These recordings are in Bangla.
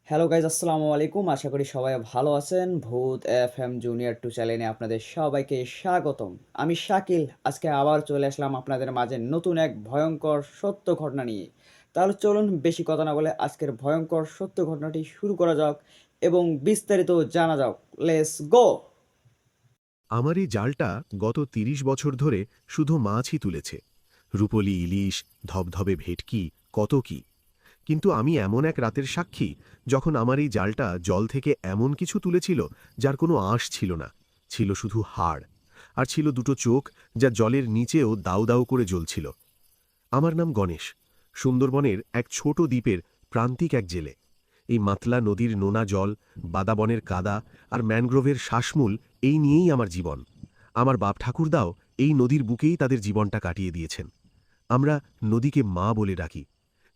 হ্যালো গাইজ, আসসালামু আলাইকুম। আশা করি সবাই ভালো আছেন। ভূত এফএম জুনিয়র 2 চ্যানেলে আপনাদের সবাইকে স্বাগতম। আমি শাকিল। আজকে আবার চলে আসলাম আপনাদের মাঝে নতুন এক ভয়ঙ্কর সত্য ঘটনা নিয়ে। তাহলে চলুন বেশি কথা না বলে আজকের ভয়ঙ্কর সত্য ঘটনাটি শুরু করা যাক এবং বিস্তারিত জানা যাক। Let's go! আমার এই জালটা গত ৩০ বছর ধরে শুধু মাছই তুলেছে। রূপলি ইলিশ, ধবধবে ভেটকি, কত কি। কিন্তু আমি এমন এক রাতের সাক্ষী যখন আমার এই জালটা জল থেকে এমন কিছু তুলেছিল যার কোনো আঁশ ছিল না, ছিল শুধু হাড়। আর ছিল দুটো চোখ যা জলের নিচেও দাউ দাউ করে জ্বলছিল। আমার নাম গণেশ, সুন্দরবনের এক ছোট দ্বীপের প্রান্তিক এক জেলে। এই মাতলা নদীর নোনা জল, বাদাবনের কাদা আর ম্যানগ্রোভের শ্বাসমূল, এই নিয়েই আমার জীবন। আমার বাপ ঠাকুরদাও এই নদীর বুকেই তাদের জীবনটা কাটিয়ে দিয়েছেন। আমরা নদীকে মা বলে ডাকি।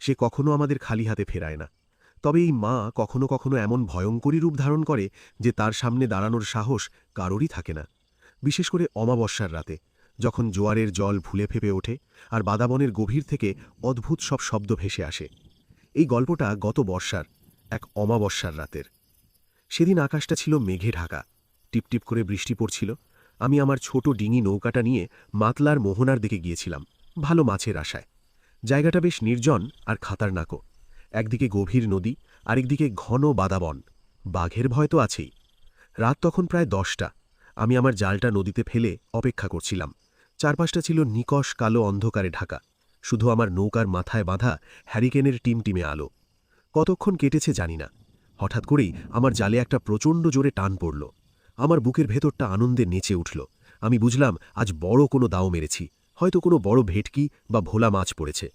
সে কখনো আমাদের খালি হাতে ফেরায় না। তবে এই মা কখনো কখনো এমন ভয়ঙ্করী রূপ ধারণ করে যে তার সামনে দাঁড়ানোর সাহস কারোরই থাকে না। বিশেষ করে অমাবস্যার রাতে, যখন জোয়ারের জল ফুলে ফেপে ওঠে আর বাদাবনের গভীর থেকে অদ্ভুত সব শব্দ ভেসে আসে। এই গল্পটা গত বর্ষার এক অমাবস্যার রাতের। সেদিন আকাশটা ছিল মেঘে ঢাকা, টিপটিপ করে বৃষ্টি পড়ছিল। আমি আমার ছোট ডিঙি নৌকাটা নিয়ে মাতলার মোহনার দিকে গিয়েছিলাম, ভালো মাছের আশায়। জায়গাটা বেশ নির্জন আর খাতারনাকও। একদিকে গভীর নদী, আরেকদিকে ঘন বাদাবন। বাঘের ভয় তো আছেই। রাত তখন প্রায় 10টা। আমি আমার জালটা নদীতে ফেলে অপেক্ষা করছিলাম। চারপাশটা ছিল নিকষ কালো অন্ধকারে ঢাকা, শুধু আমার নৌকার মাথায় বাঁধা হ্যারিকেনের টিমটিমে আলো। কতক্ষণ কেটেছে জানি না। হঠাৎ করেই আমার জালে একটা প্রচণ্ড জোরে টান পড়ল। আমার বুকের ভেতরটা আনন্দে নেচে উঠল। আমি বুঝলাম আজ বড় কোনো দাও মেরেছি, হয়তো কোনো বড় ভেটকি বা ভোলা মাছ পড়েছে।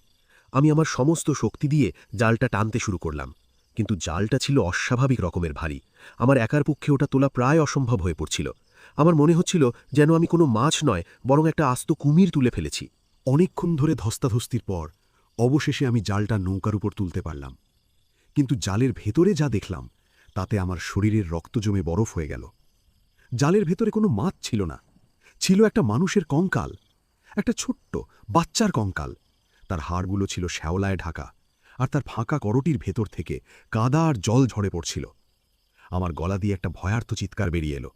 আমি আমার সমস্ত শক্তি দিয়ে জালটা টানতে শুরু করলাম, কিন্তু জালটা ছিল অস্বাভাবিক রকমের ভারী। আমার একার পক্ষে ওটা তোলা প্রায় অসম্ভব হয়ে পড়ছিল। আমার মনে হচ্ছিল যেন আমি কোনো মাছ নয়, বরং একটা আস্ত কুমির তুলে ফেলেছি। অনেকক্ষণ ধরে ধস্তাধস্তির পর অবশেষে আমি জালটা নৌকার উপর তুলতে পারলাম। কিন্তু জালের ভেতরে যা দেখলাম তাতে আমার শরীরের রক্ত জমে বরফ হয়ে গেল। জালের ভেতরে কোনো মাছ ছিল না, ছিল একটা মানুষের কঙ্কাল, একটা ছোট্ট বাচ্চার কঙ্কাল। তার হাড়গুলো ছিল শ্যাওলায় ঢাকা, আর তার ফাঁকা করটির ভেতর থেকে কাদা আর জল ঝরে পড়ছিল। আমার গলা দিয়ে একটা ভয়ার্থ চিৎকার বেরিয়ে এলো।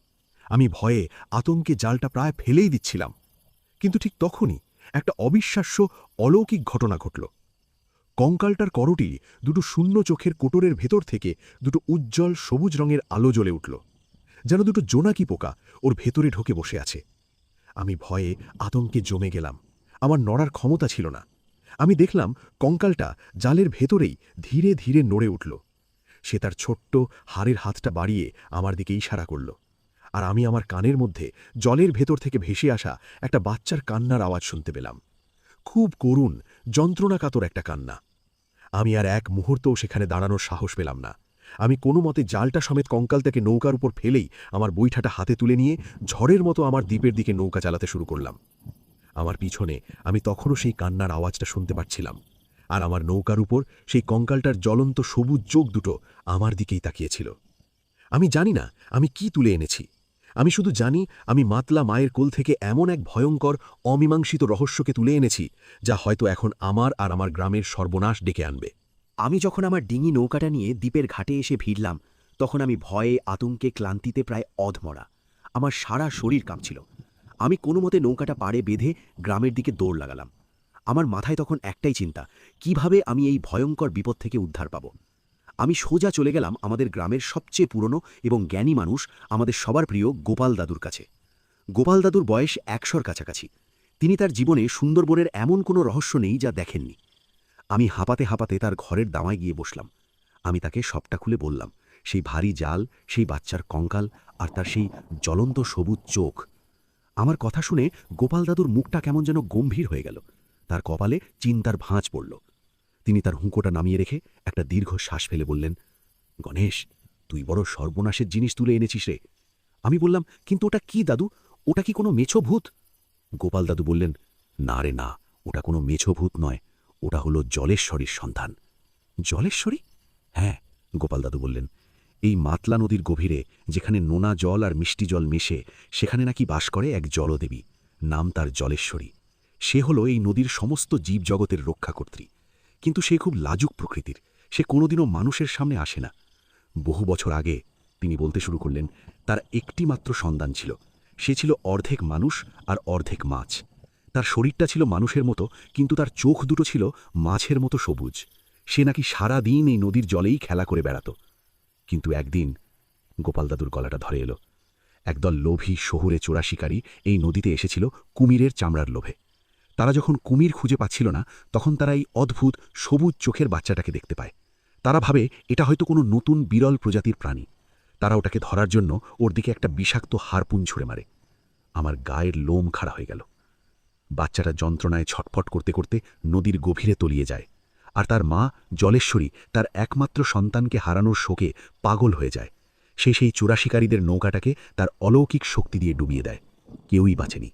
আমি ভয়ে আতঙ্কে জালটা প্রায় ফেলেই দিচ্ছিলাম। কিন্তু ঠিক তখনই একটা অবিশ্বাস্য অলৌকিক ঘটনা ঘটল। কঙ্কালটার করটি দুটো শূন্য চোখের কোটরের ভেতর থেকে দুটো উজ্জ্বল সবুজ রঙের আলো জ্বলে উঠল, যেন দুটো জোনাকি পোকা ওর ভেতরে ঢোকে বসে আছে। আমি ভয়ে আতঙ্কে জমে গেলাম। আমার নড়ার ক্ষমতা ছিল না। আমি দেখলাম কঙ্কালটা জালের ভেতরেই ধীরে ধীরে নড়ে উঠল। সে তার ছোট্ট হাড়ের হাতটা বাড়িয়ে আমার দিকে ইশারা করল, আর আমি আমার কানের মধ্যে জলের ভেতর থেকে ভেসে আসা একটা বাচ্চার কান্নার আওয়াজ শুনতে পেলাম। খুব করুণ, যন্ত্রণাকাতর একটা কান্না। আমি আর এক মুহূর্তও সেখানে দাঁড়ানোর সাহস পেলাম না। আমি কোনো মতে জালটা সমেত কঙ্কালটাকে নৌকার উপর ফেলেই আমার বৈঠাটা হাতে তুলে নিয়ে ঝড়ের মতো আমার দ্বীপের দিকে নৌকা চালাতে শুরু করলাম। আমার পিছনে আমি তখনও সেই কান্নার আওয়াজটা শুনতে পাচ্ছিলাম, আর আমার নৌকার উপর সেই কঙ্কালটার জ্বলন্ত সবুজ চোখ দুটো আমার দিকেই তাকিয়েছিল। আমি জানি না আমি কি তুলে এনেছি। আমি শুধু জানি আমি মাতলা মায়ের কোল থেকে এমন এক ভয়ঙ্কর অমীমাংসিত রহস্যকে তুলে এনেছি যা হয়তো এখন আমার আর আমার গ্রামের সর্বনাশ ডেকে আনবে। আমি যখন আমার ডিঙি নৌকাটা নিয়ে দ্বীপের ঘাটে এসে ভিড়লাম, তখন আমি ভয়ে, আতঙ্কে, ক্লান্তিতে প্রায় অধমরা। আমার সারা শরীর কাঁপছিল। আমি কোনো মতে নৌকাটা পাড়ে বেঁধে গ্রামের দিকে দৌড় লাগালাম। আমার মাথায় তখন একটাই চিন্তা, কিভাবে আমি এই ভয়ঙ্কর বিপদ থেকে উদ্ধার পাব। আমি সোজা চলে গেলাম আমাদের গ্রামের সবচেয়ে পুরনো এবং জ্ঞানী মানুষ, আমাদের সবার প্রিয় গোপাল দাদুর কাছে। গোপাল দাদুর বয়স 100-র কাছাকাছি। তিনি তার জীবনে সুন্দরবনের এমন কোনো রহস্য নেই যা দেখেননি। আমি হাঁপাতে হাঁপাতে তার ঘরের দাওয়ায় গিয়ে বসলাম। আমি তাকে সবটা খুলে বললাম, সেই ভারী জাল, সেই বাচ্চার কঙ্কাল, আর তার সেই জ্বলন্ত সবুজ চোখ। আমার কথা শুনে গোপাল দাদুর মুখটা কেমন যেন গম্ভীর হয়ে গেল। তার কপালে চিন্তার ভাঁজ পড়ল। তিনি তার হুঁকোটা নামিয়ে রেখে একটা দীর্ঘ শ্বাস ফেলে বললেন, গণেশ, তুই বড় সর্বনাশের জিনিস তুলে এনেছিস রে। আমি বললাম, কিন্তু ওটা কি দাদু? ওটা কি কোনো মেছো ভূত? গোপাল দাদু বললেন, না রে না, ওটা কোনো মেছো ভূত নয়, ওটা হলো জলেশ্বরীর সন্তান। জলেশ্বরী? হ্যাঁ, গোপাল দাদু বললেন, এই মাতলা নদীর গভীরে যেখানে নোনা জল আর মিষ্টি জল মেশে, সেখানে নাকি বাস করে এক জলদেবী। নাম তার জলেশ্বরী। সে হলো এই নদীর সমস্ত জীবজগতের রক্ষাকর্ত্রী। কিন্তু সে খুব লাজুক প্রকৃতির। সে কোনোদিনও মানুষের সামনে আসে না। বহু বছর আগে তিনি বলতে শুরু করলেন, তার একটি মাত্র সন্তান ছিল। সে ছিল অর্ধেক মানুষ আর অর্ধেক মাছ। তার শরীরটা ছিল মানুষের মতো, কিন্তু তার চোখ দুটো ছিল মাছের মতো সবুজ। সে নাকি সারা দিন এই নদীর জলেই খেলা করে বেড়াত। কিন্তু একদিন গোপাল দাদুর গলাটা ধরে এলো। একদল লোভী শহুরে চোরা শিকারী এই নদীতে এসেছিল কুমিরের চামড়ার লোভে। তারা যখন কুমির খুঁজে পাচ্ছিল না, তখন তারা এই অদ্ভুত সবুজ চোখের বাচ্চাটাকে দেখতে পায়। তারা ভাবে এটা হয়তো কোনো নতুন বিরল প্রজাতির প্রাণী। তারা ওটাকে ধরার জন্য ওর দিকে একটা বিষাক্ত হারপুন ছুঁড়ে মারে। আমার গায়ের লোম খাড়া হয়ে গেল। বাচ্চাটা যন্ত্রণায় ছটফট করতে করতে নদীর গভীরে তলিয়ে যায়, আর তার মা জলেশ্বরী তার একমাত্র সন্তানকে হারানোর শোকে পাগল হয়ে যায়। সে সেই চোরাশিকারীদের নৌকাটাকে তার অলৌকিক শক্তি দিয়ে ডুবিয়ে দেয়। কেউই বাঁচেনি।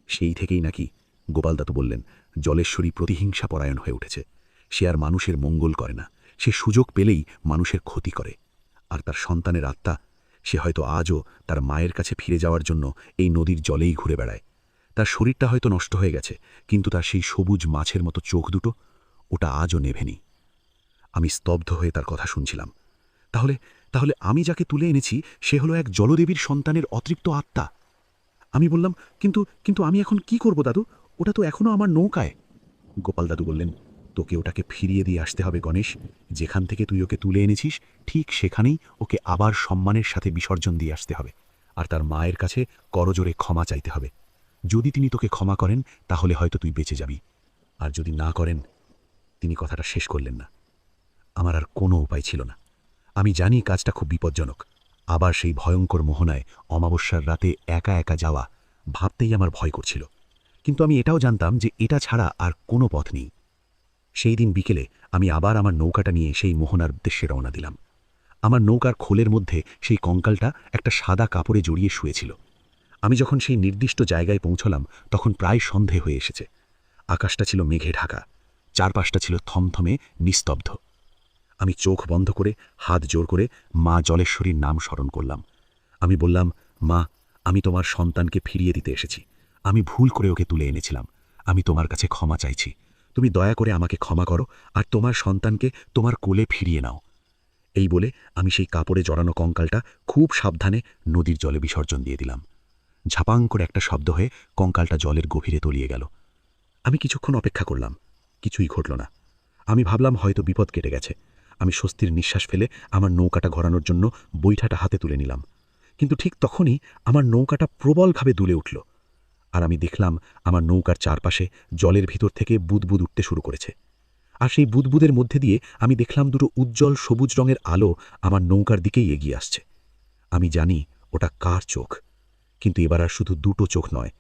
সেই থেকেই নাকি গোপালদাদু বললেন, জলেশ্বরী প্রতিহিংসা পরায়ণ হয়ে উঠেছে। সে আর মানুষের মঙ্গল করে না, সে সুযোগ পেলেই মানুষের ক্ষতি করে। আর তার সন্তানের আত্মা, সে হয়তো আজও তার মায়ের কাছে ফিরে যাওয়ার জন্য এই নদীর জলেই ঘুরে বেড়ায়। তার শরীরটা হয়তো নষ্ট হয়ে গেছে, কিন্তু তার সেই সবুজ মাছের মতো চোখ দুটো, ওটা আজও নেভেনি। আমি স্তব্ধ হয়ে তার কথা শুনছিলাম। তাহলে তাহলে আমি যাকে তুলে এনেছি সে হলো এক জলদেবীর সন্তানের অতৃপ্ত আত্মা। আমি বললাম, কিন্তু কিন্তু আমি এখন কি করব দাদু? ওটা তো এখনো আমার নৌকায়। গোপাল দাদু বললেন, তোকে ওটাকে ফিরিয়ে দিয়ে আসতে হবে গণেশ। যেখান থেকে তুই ওকে তুলে এনেছিস ঠিক সেখানেই ওকে আবার সম্মানের সাথে বিসর্জন দিয়ে আসতে হবে। আর তার মায়ের কাছে করজোরে ক্ষমা চাইতে হবে। যদি তিনি তোকে ক্ষমা করেন তাহলে হয়তো তুই বেঁচে যাবি, আর যদি না করেন। তিনি কথাটা শেষ করলেন না। আমার আর কোনো উপায় ছিল না। আমি জানি কাজটা খুব বিপজ্জনক। আবার সেই ভয়ঙ্কর মোহনায় অমাবস্যার রাতে একা একা যাওয়া, ভাবতেই আমার ভয় করছিল। কিন্তু আমি এটাও জানতাম যে এটা ছাড়া আর কোনো পথ নেই। সেই দিন বিকেলে আমি আবার আমার নৌকাটা নিয়ে সেই মোহনার উদ্দেশ্যে রওনা দিলাম। আমার নৌকার খোলের মধ্যে সেই কঙ্কালটা একটা সাদা কাপড়ে জড়িয়ে শুয়েছিল। আমি যখন সেই নির্দিষ্ট জায়গায় পৌঁছলাম তখন প্রায় সন্ধে হয়ে এসেছে। আকাশটা ছিল মেঘে ঢাকা, চারপাশটা ছিল থমথমে নিস্তব্ধ। আমি চোখ বন্ধ করে হাত জোর করে মা জলেশ্বরীর নাম স্মরণ করলাম। আমি বললাম, মা, আমি তোমার সন্তানকে ফিরিয়ে দিতে এসেছি। আমি ভুল করে ওকে তুলে এনেছিলাম। আমি তোমার কাছে ক্ষমা চাইছি। তুমি দয়া করে আমাকে ক্ষমা করো আর তোমার সন্তানকে তোমার কোলে ফিরিয়ে নাও। এই বলে আমি সেই কাপড়ে জড়ানো কঙ্কালটা খুব সাবধানে নদীর জলে বিসর্জন দিয়ে দিলাম। ঝাপাং করে একটা শব্দ হয়ে কঙ্কালটা জলের গভীরে তলিয়ে গেল। আমি কিছুক্ষণ অপেক্ষা করলাম, কিছুই ঘটল না। আমি ভাবলাম হয়তো বিপদ কেটে গেছে। আমি স্বস্তির নিঃশ্বাস ফেলে আমার নৌকাটা ঘোরানোর জন্য বৈঠাটা হাতে তুলে নিলাম। কিন্তু ঠিক তখনই আমার নৌকাটা প্রবলভাবে দুলে উঠল, আর আমি দেখলাম আমার নৌকার চারপাশে জলের ভিতর থেকে বুদবুদ উঠতে শুরু করেছে। আর সেই বুদবুদের মধ্যে দিয়ে আমি দেখলাম দুটো উজ্জ্বল সবুজ রঙের আলো আমার নৌকার দিকেই এগিয়ে আসছে। আমি জানি ওটা কার চোখ, কিন্তু এবার আর শুধু দুটো চোখ নয়।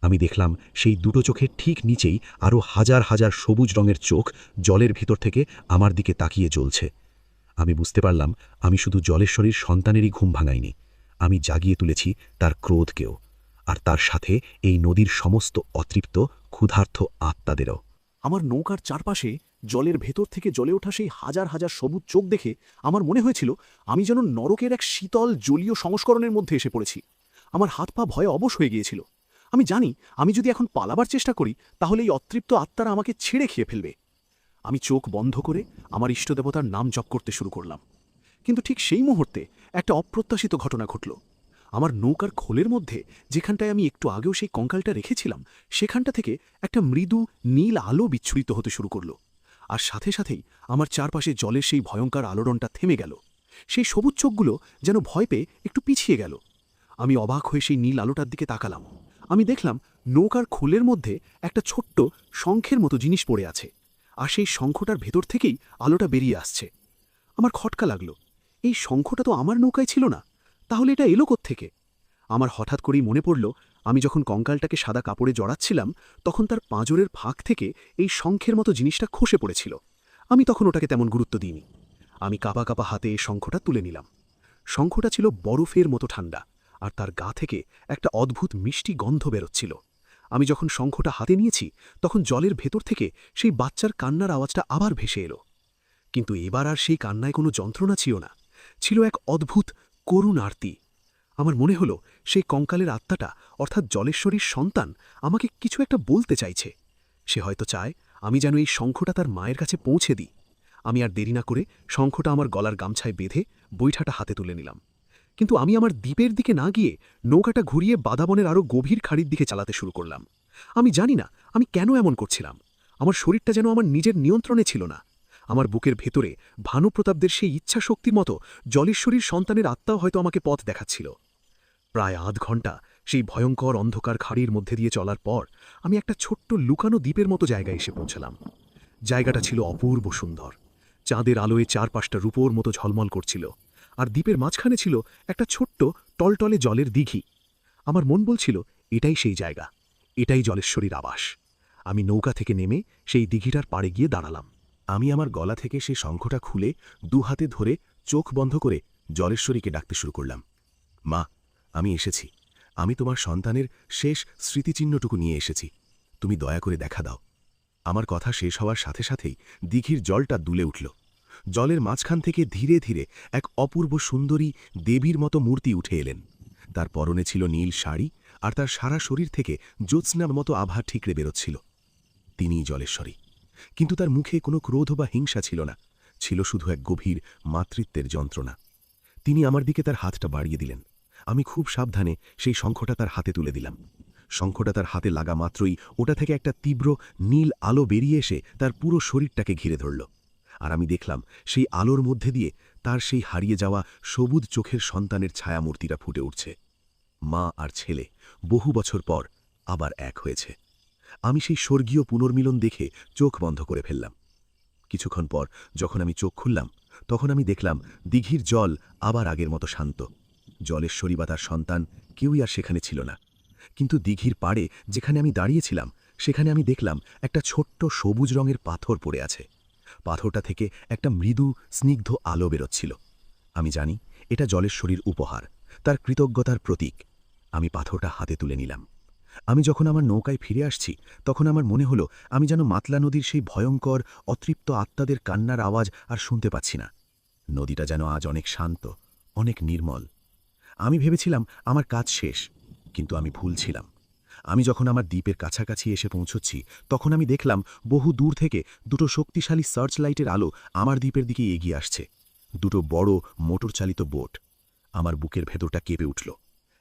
আমি দেখলাম সেই দুটো চোখের ঠিক নিচেই আরও হাজার হাজার সবুজ রঙের চোখ জলের ভিতর থেকে আমার দিকে তাকিয়ে জ্বলছে। আমি বুঝতে পারলাম আমি শুধু জলেশ্বরীর সন্তানেরই ঘুম ভাঙাইনি, আমি জাগিয়ে তুলেছি তার ক্রোধকেও, আর তার সাথে এই নদীর সমস্ত অতৃপ্ত ক্ষুধার্ত আত্মাদেরও। আমার নৌকার চারপাশে জলের ভেতর থেকে জ্বলে ওঠা সেই হাজার হাজার সবুজ চোখ দেখে আমার মনে হয়েছিল আমি যেন নরকের এক শীতল জলীয় সংস্করণের মধ্যে এসে পড়েছি। আমার হাত পা ভয়ে অবশ হয়ে গিয়েছিল। আমি জানি আমি যদি এখন পালাবার চেষ্টা করি তাহলে এই অতৃপ্ত আত্মারা আমাকে ছেড়ে খেয়ে ফেলবে। আমি চোখ বন্ধ করে আমার ইষ্টদেবতার নাম জপ করতে শুরু করলাম। কিন্তু ঠিক সেই মুহূর্তে একটা অপ্রত্যাশিত ঘটনা ঘটল। আমার নৌকার খোলের মধ্যে যেখানটায় আমি একটু আগেও সেই কঙ্কালটা রেখেছিলাম, সেখানটা থেকে একটা মৃদু নীল আলো বিচ্ছুরিত হতে শুরু করল। আর সাথে সাথেই আমার চারপাশে জলের সেই ভয়ঙ্কর আলোড়নটা থেমে গেল। সেই সবুজ চোখগুলো যেন ভয় পেয়ে একটু পিছিয়ে গেল। আমি অবাক হয়ে সেই নীল আলোটার দিকে তাকালাম। আমি দেখলাম নৌকার খোলের মধ্যে একটা ছোট্ট শঙ্খের মতো জিনিস পড়ে আছে, আর সেই শঙ্খটার ভেতর থেকেই আলোটা বেরিয়ে আসছে। আমার খটকা লাগলো, এই শঙ্খটা তো আমার নৌকায় ছিল না, তাহলে এটা এলো কোত্থেকে? আমার হঠাৎ করেই মনে পড়ল আমি যখন কঙ্কালটাকে সাদা কাপড়ে জড়াচ্ছিলাম তখন তার পাঁজরের ফাঁক থেকে এই শঙ্খের মতো জিনিসটা খসে পড়েছিল। আমি তখন ওটাকে তেমন গুরুত্ব দিইনি। আমি কাঁপা কাঁপা হাতে এই শঙ্খটা তুলে নিলাম। শঙ্খটা ছিল বরফের মতো ঠান্ডা, আর তার গা থেকে একটা অদ্ভুত মিষ্টি গন্ধ বেরোচ্ছিল। আমি যখন শঙ্খটা হাতে নিয়েছি তখন জলের ভেতর থেকে সেই বাচ্চার কান্নার আওয়াজটা আবার ভেসে এলো। কিন্তু এবার আর সেই কান্নায় কোনো যন্ত্রণা ছিল না, ছিল এক অদ্ভুত করুণ আরতি। আমার মনে হলো সেই কঙ্কালের আত্মাটা, অর্থাৎ জলেশ্বরীর সন্তান, আমাকে কিছু একটা বলতে চাইছে। সে হয়তো চায় আমি যেন এই শঙ্খটা তার মায়ের কাছে পৌঁছে দিই। আমি আর দেরি না করে শঙ্খটা আমার গলার গামছায় বেঁধে বৈঠাটা হাতে তুলে নিলাম। কিন্তু আমি আমার দ্বীপের দিকে না গিয়ে নৌকাটা ঘুরিয়ে বাদাবনের আরও গভীর খাড়ির দিকে চালাতে শুরু করলাম। আমি জানি না আমি কেন এমন করছিলাম। আমার শরীরটা যেন আমার নিজের নিয়ন্ত্রণে ছিল না। আমার বুকের ভেতরে ভানুপ্রতাপদের সেই ইচ্ছা শক্তির মতো জলেশ্বরীর সন্তানের আত্মাও হয়তো আমাকে পথ দেখাচ্ছিল। প্রায় আধ ঘণ্টা সেই ভয়ঙ্কর অন্ধকার খাড়ির মধ্যে দিয়ে চলার পর আমি একটা ছোট্ট লুকানো দ্বীপের মতো জায়গায় এসে পৌঁছলাম। জায়গাটা ছিল অপূর্ব সুন্দর। চাঁদের আলোয় চারপাশটা রূপোর মতো ঝলমল করছিল, আর দ্বীপের মাঝখানে ছিল একটা ছোট্ট টলটলে জলের দিঘি। আমার মন বলছিল এটাই সেই জায়গা, এটাই জলেশ্বরীর আবাস। আমি নৌকা থেকে নেমে সেই দিঘিটার পাড়ে গিয়ে দাঁড়ালাম। আমি আমার গলা থেকে সেই শঙ্খটা খুলে দু হাতে ধরে চোখ বন্ধ করে জলেশ্বরীকে ডাকতে শুরু করলাম। মা, আমি এসেছি। আমি তোমার সন্তানের শেষ স্মৃতিচিহ্নটুকু নিয়ে এসেছি। তুমি দয়া করে দেখা দাও। আমার কথা শেষ হওয়ার সাথে সাথেই দিঘির জলটা দুলে উঠল। জলের মাঝখান থেকে ধীরে ধীরে এক অপূর্ব সুন্দরী দেবীর মতো মূর্তি উঠে এলেন। তার পরনে ছিল নীল শাড়ি, আর তার সারা শরীর থেকে জ্যোৎস্নার মতো আভা ঠিকরে বেরোচ্ছিল। তিনিই জলেশ্বরী, কিন্তু তার মুখে কোনো ক্রোধ বা হিংসা ছিল না, ছিল শুধু এক গভীর মাতৃত্বের যন্ত্রণা। তিনি আমার দিকে তার হাতটা বাড়িয়ে দিলেন। আমি খুব সাবধানে সেই শঙ্খটা তার হাতে তুলে দিলাম। শঙ্খটা তার হাতে লাগা মাত্রই ওটা থেকে একটা তীব্র নীল আলো বেরিয়ে এসে তার পুরো শরীরটাকে ঘিরে ধরল। আর আমি দেখলাম সেই আলোর মধ্যে দিয়ে তার সেই হারিয়ে যাওয়া সবুজ চোখের সন্তানের ছায়ামূর্তিটা ফুটে উঠছে। মা আর ছেলে বহু বছর পর আবার এক হয়েছে। আমি সেই স্বর্গীয় পুনর্মিলন দেখে চোখ বন্ধ করে ফেললাম। কিছুক্ষণ পর যখন আমি চোখ খুললাম, তখন আমি দেখলাম দিঘির জল আবার আগের মতো শান্ত। জলেশ্বরী বা তার সন্তান কেউই আর সেখানে ছিল না। কিন্তু দিঘির পাড়ে যেখানে আমি দাঁড়িয়েছিলাম, সেখানে আমি দেখলাম একটা ছোট্ট সবুজ রঙের পাথর পড়ে আছে। পাথরটা থেকে একটা মৃদু স্নিগ্ধ আলো বেরোচ্ছিল। আমি জানি এটা জলেশ্বরীর উপহার, তার কৃতজ্ঞতার প্রতীক। আমি পাথরটা হাতে তুলে নিলাম। আমি যখন আমার নৌকায় ফিরে আসছি, তখন আমার মনে হলো আমি যেন মাতলা নদীর সেই ভয়ঙ্কর অতৃপ্ত আত্মাদের কান্নার আওয়াজ আর শুনতে পাচ্ছি না। নদীটা যেন আজ অনেক শান্ত, অনেক নির্মল। আমি ভেবেছিলাম আমার কাজ শেষ, কিন্তু আমি ভুল ছিলাম। আমি যখন আমার দ্বীপের কাছাকাছি এসে পৌঁছচ্ছি, তখন আমি দেখলাম বহু দূর থেকে দুটো শক্তিশালী সার্চ লাইটের আলো আমার দ্বীপের দিকে এগিয়ে আসছে। দুটো বড় মোটর চালিত বোট। আমার বুকের ভেতরটা কেঁপে উঠল।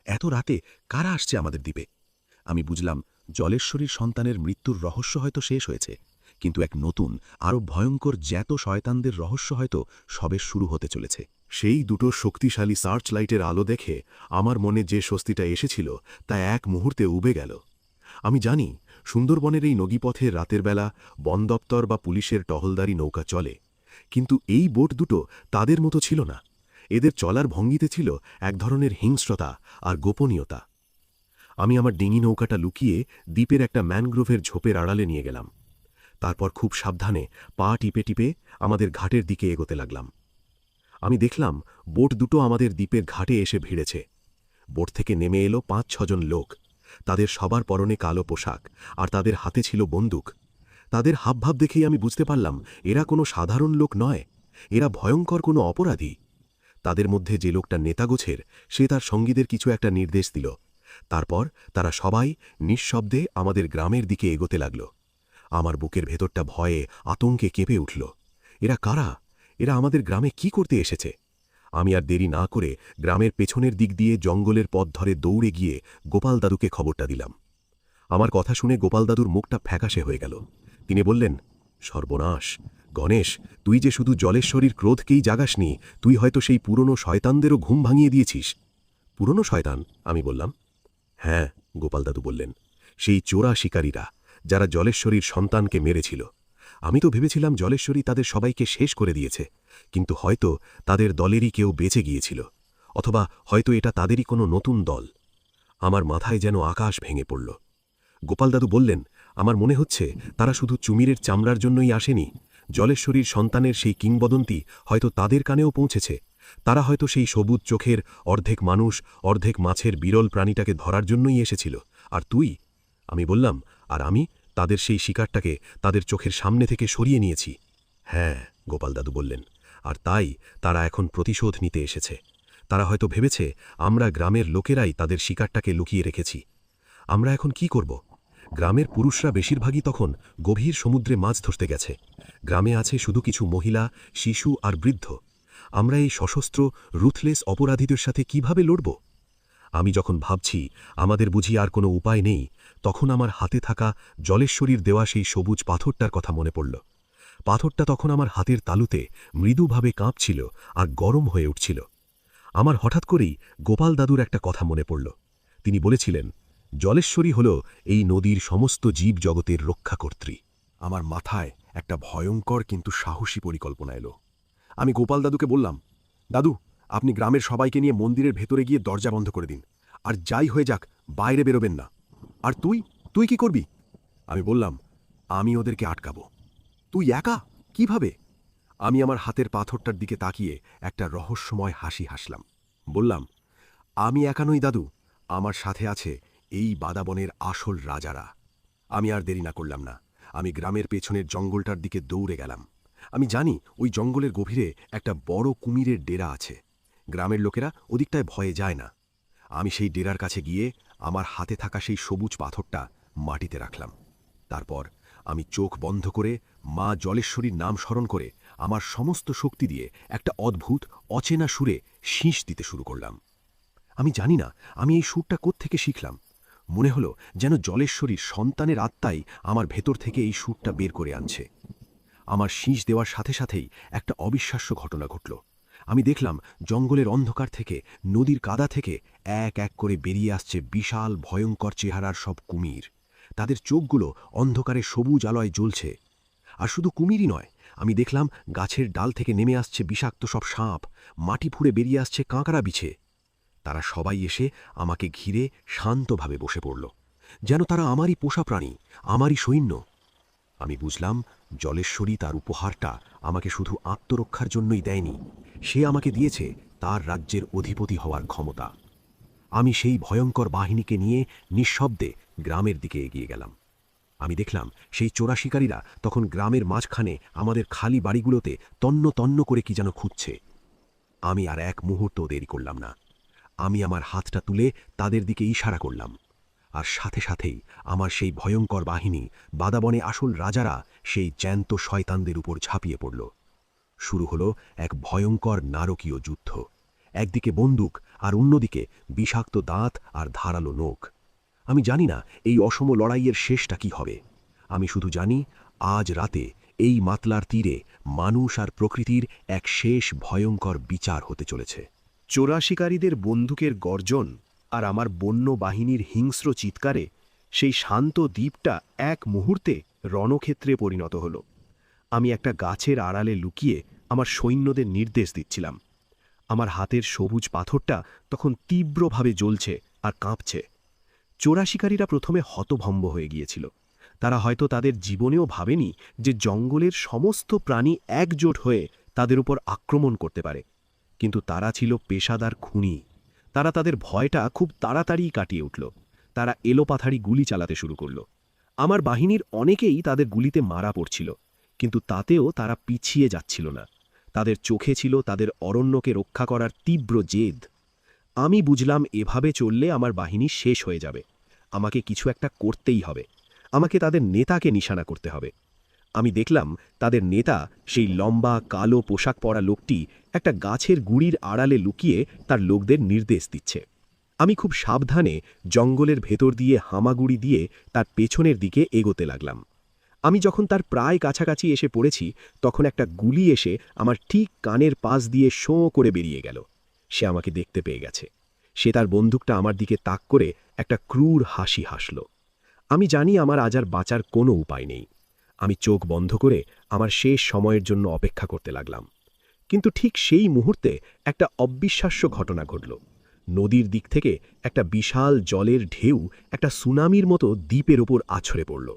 এত রাতে কারা আসছে আমাদের দ্বীপে? আমি বুঝলাম জলেশ্বরীর সন্তানের মৃত্যুর রহস্য হয়তো শেষ হয়েছে, কিন্তু এক নতুন আরও ভয়ঙ্কর জ্যাত শয়তানদের রহস্য হয়তো সবে শুরু হতে চলেছে। সেই দুটো শক্তিশালী সার্চ লাইটের আলো দেখে আমার মনে যে স্বস্তিটা এসেছিল তা এক মুহূর্তে উবে গেল। আমি জানি সুন্দরবনের এই নদীপথে রাতের বেলা বন দপ্তর বা পুলিশের টহলদারি নৌকা চলে, কিন্তু এই বোট দুটো তাদের মতো ছিল না। এদের চলার ভঙ্গিতে ছিল এক ধরনের হিংস্রতা আর গোপনীয়তা। আমি আমার ডিঙি নৌকাটা লুকিয়ে দ্বীপের একটা ম্যানগ্রোভের ঝোপের আড়ালে নিয়ে গেলাম। তারপর খুব সাবধানে পা টিপে টিপে আমাদের ঘাটের দিকে এগোতে লাগলাম। আমি দেখলাম বোট দুটো আমাদের দ্বীপের ঘাটে এসে ভিড়েছে। বোট থেকে নেমে এলো ৫-৬ জন লোক। তাদের সবার পরনে কালো পোশাক, আর তাদের হাতে ছিল বন্দুক। তাদের হাবভাব দেখেই আমি বুঝতে পারলাম এরা কোনো সাধারণ লোক নয়, এরা ভয়ঙ্কর কোনো অপরাধী। তাদের মধ্যে যে লোকটা নেতাগোছের, সে তার সঙ্গীদের কিছু একটা নির্দেশ দিল। তারপর তারা সবাই নিঃশব্দে আমাদের গ্রামের দিকে এগোতে লাগল। আমার বুকের ভেতরটা ভয়ে আতঙ্কে কেঁপে উঠল। এরা কারা? এরা আমাদের গ্রামে কি করতে এসেছে? আমি আর দেরি না করে গ্রামের পেছনের দিক দিয়ে জঙ্গলের পথ ধরে দৌড়ে গিয়ে গোপাল দাদুকে খবরটা দিলাম। আমার কথা শুনে গোপাল দাদুর মুখটা ফ্যাকাশে হয়ে গেল। তিনি বললেন, সর্বনাশ গণেশ, তুই যে শুধু জলেশ্বরীর ক্রোধকেই জাগাসনি, তুই হয়তো সেই পুরনো শয়তানদেরও ঘুম ভাঙিয়ে দিয়েছিস। পুরনো শয়তান? আমি বললাম। হ্যাঁ, গোপাল দাদু বললেন, সেই চোরা শিকারীরা, যারা জলেশ্বরীর সন্তানকে মেরেছিল। আমি তো ভেবেছিলাম জলেশ্বরী তাদের সবাইকে শেষ করে দিয়েছে, কিন্তু হয়তো তাদের দলেরই কেউ বেঁচে গিয়েছিল, অথবা হয়তো এটা তাদেরই কোনো নতুন দল। আমার মাথায় যেন আকাশ ভেঙে পড়ল। গোপাল দাদু বললেন, আমার মনে হচ্ছে তারা শুধু চুমিরের চামড়ার জন্যই আসেনি। জলেশ্বরীর সন্তানের সেই কিংবদন্তি হয়তো তাদের কানেও পৌঁছেছে। তারা হয়তো সেই সবুজ চোখের অর্ধেক মানুষ অর্ধেক মাছের বিরল প্রাণীটাকে ধরার জন্যই এসেছিল। আর তুই? আমি বললাম, আর আমি তাদের সেই শিকারটাকে তাদের চোখের সামনে থেকে সরিয়ে নিয়েছি। হ্যাঁ, গোপাল দাদু বললেন, আর তাই তারা এখন প্রতিশোধ নিতে এসেছে। তারা হয়তো ভেবেছে আমরা গ্রামের লোকেরাই তাদের শিকারটাকে লুকিয়ে রেখেছি। আমরা এখন কি করব? গ্রামের পুরুষরা বেশিরভাগই তখন গভীর সমুদ্রে মাছ ধরতে গেছে। গ্রামে আছে শুধু কিছু মহিলা, শিশু আর বৃদ্ধ। আমরা এই সশস্ত্র রুথলেস অপরাধীদের সাথে কিভাবে লড়ব? আমি যখন ভাবছি আমাদের বুঝি আর কোনো উপায় নেই, তখন আমার হাতে থাকা জলেশ্বরীর দেওয়া সেই সবুজ পাথরটার কথা মনে পড়ল। পাথরটা তখন আমার হাতের তালুতে মৃদুভাবে কাঁপছিল আর গরম হয়ে উঠছিল। আমার হঠাৎ করেই গোপাল দাদুর একটা কথা মনে পড়ল। তিনি বলেছিলেন, জলেশ্বরী হল এই নদীর সমস্ত জীব জগতের রক্ষাকর্ত্রী। আমার মাথায় একটা ভয়ঙ্কর কিন্তু সাহসী পরিকল্পনা এলো। আমি গোপাল দাদুকে বললাম, দাদু, আপনি গ্রামের সবাইকে নিয়ে মন্দিরের ভেতরে গিয়ে দরজা বন্ধ করে দিন, আর যাই হয়ে যাক বাইরে বেরোবেন না। আর তুই কি করবি? আমি বললাম, আমি ওদেরকে আটকাবো। তুই একা? কিভাবে? আমি আমার হাতের পাথরটার দিকে তাকিয়ে একটা রহস্যময় হাসি হাসলাম। বললাম, আমি একা নই দাদু, আমার সাথে আছে এই বাদাবনের আসল রাজারা। আমি আর দেরি না করলাম না। আমি গ্রামের পেছনের জঙ্গলটার দিকে দৌড়ে গেলাম। আমি জানি ওই জঙ্গলের গভীরে একটা বড় কুমিরের ডেরা আছে। গ্রামের লোকেরা ওদিকটায় ভয়ে যায় না। আমি সেই ডেরার কাছে গিয়ে আমার হাতে থাকা সেই সবুজ পাথরটা মাটিতে রাখলাম। তারপর আমি চোখ বন্ধ করে মা জলেশ্বরীর নাম স্মরণ করে আমার সমস্ত শক্তি দিয়ে একটা অদ্ভুত অচেনা সুরে শীষ দিতে শুরু করলাম। আমি জানি না আমি এই সুরটা কোত্থেকে শিখলাম। মনে হলো যেন জলেশ্বরীর সন্তানের আত্মাই আমার ভেতর থেকে এই সুরটা বের করে আনছে। আমার শীষ দেওয়ার সাথে সাথেই একটা অবিশ্বাস্য ঘটনা ঘটল। আমি দেখলাম জঙ্গলের অন্ধকার থেকে, নদীর কাদা থেকে এক এক করে বেরিয়ে আসছে বিশাল ভয়ঙ্কর চেহারার সব কুমির। তাদের চোখগুলো অন্ধকারে সবুজ আলোয় জ্বলছে। আর শুধু কুমিরই নয়, আমি দেখলাম গাছের ডাল থেকে নেমে আসছে বিষাক্ত সব সাপ, মাটি ফুঁড়ে বেরিয়ে আসছে কাঁকড়া বিছে। তারা সবাই এসে আমাকে ঘিরে শান্তভাবে বসে পড়ল, যেন তারা আমারই পোষা প্রাণী, আমারই সৈন্য। আমি বুঝলাম জলেশ্বরী তার উপহারটা আমাকে শুধু আত্মরক্ষার জন্যই দেয়নি, সে আমাকে দিয়েছে তার রাজ্যের অধিপতি হওয়ার ক্ষমতা। আমি সেই ভয়ঙ্কর বাহিনীকে নিয়ে নিঃশব্দে গ্রামের দিকে এগিয়ে গেলাম। আমি দেখলাম সেই চোরা শিকারীরা তখন গ্রামের মাঝখানে আমাদের খালি বাড়িগুলোতে তন্ন তন্ন করে কি যেন খুঁজছে। আমি আর এক মুহূর্ত দেরি করলাম না। আমি আমার হাতটা তুলে তাদের দিকে ইশারা করলাম, আর সাথে সাথেই আমার সেই ভয়ঙ্কর বাহিনী, বাদাবনে আসল রাজারা, সেই জ্যান্ত শয়তানদের উপর ঝাঁপিয়ে পড়ল। শুরু হলো এক ভয়ঙ্কর নারকীয় যুদ্ধ। একদিকে বন্দুক আর অন্যদিকে বিষাক্ত দাঁত আর ধারালো নখ। আমি জানি না এই অসম লড়াইয়ের শেষটা কি হবে। আমি শুধু জানি আজ রাতে এই মাতলার তীরে মানুষ আর প্রকৃতির এক শেষ ভয়ঙ্কর বিচার হতে চলেছে। চোরা শিকারীদের বন্দুকের গর্জন আর আমার বন্য বাহিনীর হিংস্র চিৎকারে সেই শান্ত দ্বীপটা এক মুহূর্তে রণক্ষেত্রে পরিণত হল। আমি একটা গাছের আড়ালে লুকিয়ে আমার সৈন্যদের নির্দেশ দিচ্ছিলাম। আমার হাতের সবুজ পাথরটা তখন তীব্রভাবে জ্বলছে আর কাঁপছে। চোরা শিকারীরা প্রথমে হতভম্ব হয়ে গিয়েছিল। তারা হয়তো তাদের জীবনেও ভাবেনি যে জঙ্গলের সমস্ত প্রাণী একজোট হয়ে তাদের উপর আক্রমণ করতে পারে। কিন্তু তারা ছিল পেশাদার খুনি। তারা তাদের ভয়টা খুব তাড়াতাড়ি কাটিয়ে উঠল। তারা এলোপাথাড়ি গুলি চালাতে শুরু করল। আমার বাহিনীর অনেকেই তাদের গুলিতে মারা পড়ছিল, কিন্তু তাতেও তারা পিছিয়ে যাচ্ছিল না। তাদের চোখে ছিল তাদের অরণ্যকে রক্ষা করার তীব্র জেদ। আমি বুঝলাম এভাবে চললে আমার বাহিনী শেষ হয়ে যাবে। আমাকে কিছু একটা করতেই হবে। আমাকে তাদের নেতাকে নিশানা করতে হবে। আমি দেখলাম তাদের নেতা, সেই লম্বা কালো পোশাক পরা লোকটি, একটা গাছের গুড়ির আড়ালে লুকিয়ে তার লোকদের নির্দেশ দিচ্ছে। আমি খুব সাবধানে জঙ্গলের ভেতর দিয়ে হামাগুড়ি দিয়ে তার পেছনের দিকে এগোতে লাগলাম। আমি যখন তার প্রায় কাছাকাছি এসে পড়েছি, তখন একটা গুলি এসে আমার ঠিক কানের পাশ দিয়ে শোঁ করে বেরিয়ে গেল। সে আমাকে দেখতে পেয়ে গেছে। সে তার বন্দুকটা আমার দিকে তাক করে একটা ক্রূর হাসি হাসল। আমি জানি আমার আজ আর বাঁচার কোনো উপায় নেই। আমি চোখ বন্ধ করে আমার শেষ সময়ের জন্য অপেক্ষা করতে লাগলাম। কিন্তু ঠিক সেই মুহূর্তে একটা অবিশ্বাস্য ঘটনা ঘটল। নদীর দিক থেকে একটা বিশাল জলের ঢেউ একটা সুনামির মতো দ্বীপের ওপর আছড়ে পড়ল।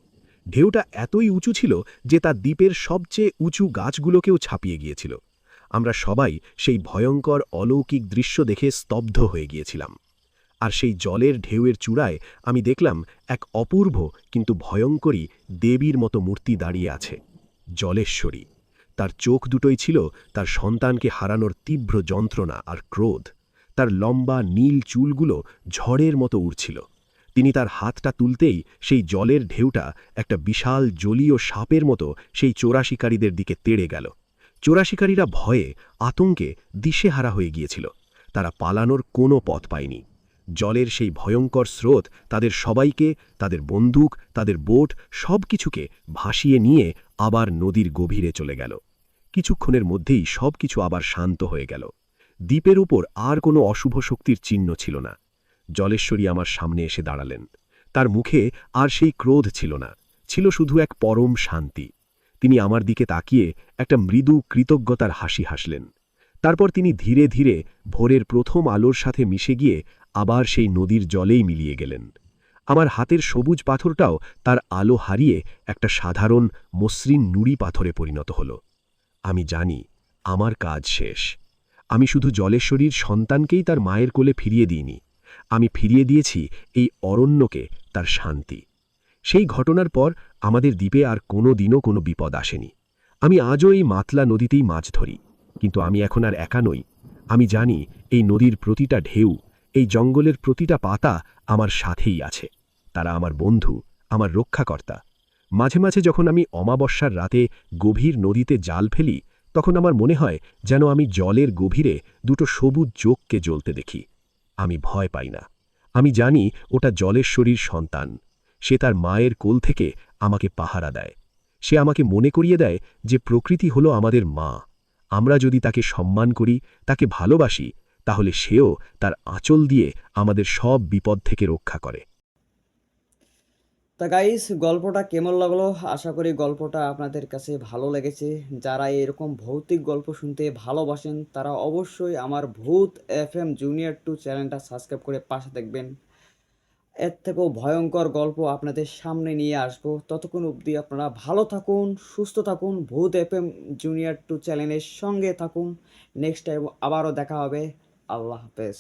ঢেউটা এতই উঁচু ছিল যে তা দ্বীপের সবচেয়ে উঁচু গাছগুলোকেও ছাপিয়ে গিয়েছিল। আমরা সবাই সেই ভয়ঙ্কর অলৌকিক দৃশ্য দেখে স্তব্ধ হয়ে গিয়েছিলাম। আর সেই জলের ঢেউয়ের চূড়ায় আমি দেখলাম এক অপূর্ব কিন্তু ভয়ঙ্করী দেবীর মতো মূর্তি দাঁড়িয়ে আছে, জলেশ্বরী। তার চোখ দুটোই ছিল তার সন্তানকে হারানোর তীব্র যন্ত্রণা আর ক্রোধ। তার লম্বা নীল চুলগুলো ঝড়ের মতো উড়ছিল। তিনি তার হাতটা তুলতেই সেই জলের ঢেউটা একটা বিশাল জলীয় সাপের মতো সেই চোরা শিকারীদের দিকে তেড়ে গেল। চোরা শিকারীরা ভয়ে আতঙ্কে দিশেহারা হয়ে গিয়েছিল। তারা পালানোর কোনো পথ পায়নি। জলের সেই ভয়ঙ্কর স্রোত তাদের সবাইকে, তাদের বন্দুক, তাদের বোট সবকিছুকে ভাসিয়ে নিয়ে আবার নদীর গভীরে চলে গেল। কিছুক্ষণের মধ্যেই সবকিছু আবার শান্ত হয়ে গেল। দ্বীপের উপর আর কোনো অশুভ শক্তির চিহ্ন ছিল না। জলেশ্বরী আমার সামনে এসে দাঁড়ালেন। তার মুখে আর সেই ক্রোধ ছিল না, ছিল শুধু এক পরম শান্তি। তিনি আমার দিকে তাকিয়ে একটা মৃদু কৃতজ্ঞতার হাসি হাসলেন। তারপর তিনি ধীরে ধীরে ভোরের প্রথম আলোর সাথে মিশে গিয়ে আবার সেই নদীর জলেই মিলিয়ে গেলেন। আমার হাতের সবুজ পাথরটাও তার আলো হারিয়ে একটা সাধারণ মসৃণ নুড়ি পাথরে পরিণত হল। আমি জানি আমার কাজ শেষ। আমি শুধু জলেশ্বরীর সন্তানকেই তার মায়ের কোলে ফিরিয়ে দিইনি, আমি ফিরিয়ে দিয়েছি এই অরণ্যকে তার শান্তি। সেই ঘটনার পর আমাদের দ্বীপে আর কোনো দিনও কোনো বিপদ আসেনি। আমি আজও এই মাতলা নদীতেই মাছ ধরি, কিন্তু আমি এখন আর একা নই। আমি জানি এই নদীর প্রতিটা ঢেউ, এই জঙ্গলের প্রতিটা পাতা আমার সাথেই আছে। তারা আমার বন্ধু, আমার রক্ষাকর্তা। মাঝে মাঝে যখন আমি অমাবস্যার রাতে গভীর নদীতে জাল ফেলি, তখন আমার মনে হয় যেন আমি জলের গভীরে দুটো সবুজ চোখকে জ্বলতে দেখি। আমি ভয় পাই না। আমি জানি ওটা জলেশ্বরীর সন্তান। সে তার মায়ের কোল থেকে আমাকে পাহারা দেয়। সে আমাকে মনে করিয়ে দেয় যে প্রকৃতি হলো আমাদের মা। আমরা যদি তাকে সম্মান করি, তাকে ভালোবাসি, তাহলে সেও তার আঁচল দিয়ে আমাদের সব বিপদ থেকে রক্ষা করে। তা গাইস, গল্পটা কেমন লাগলো? আশা করি গল্পটা আপনাদের কাছে ভালো লেগেছে। যারা এরকম ভৌতিক গল্প শুনতে ভালোবাসেন তারা অবশ্যই আমার ভূত এফএম জুনিয়র 2 চ্যানেলটা সাবস্ক্রাইব করে পাশে দেখবেন। এর থেকেও ভয়ঙ্কর গল্প আপনাদের সামনে নিয়ে আসবো। ততক্ষণ অবধি আপনারা ভালো থাকুন, সুস্থ থাকুন, ভূত এফএম জুনিয়র 2 চ্যানেলের সঙ্গে থাকুন। নেক্সট টাইম আবারও দেখা হবে। আল্লাহ হাফেজ।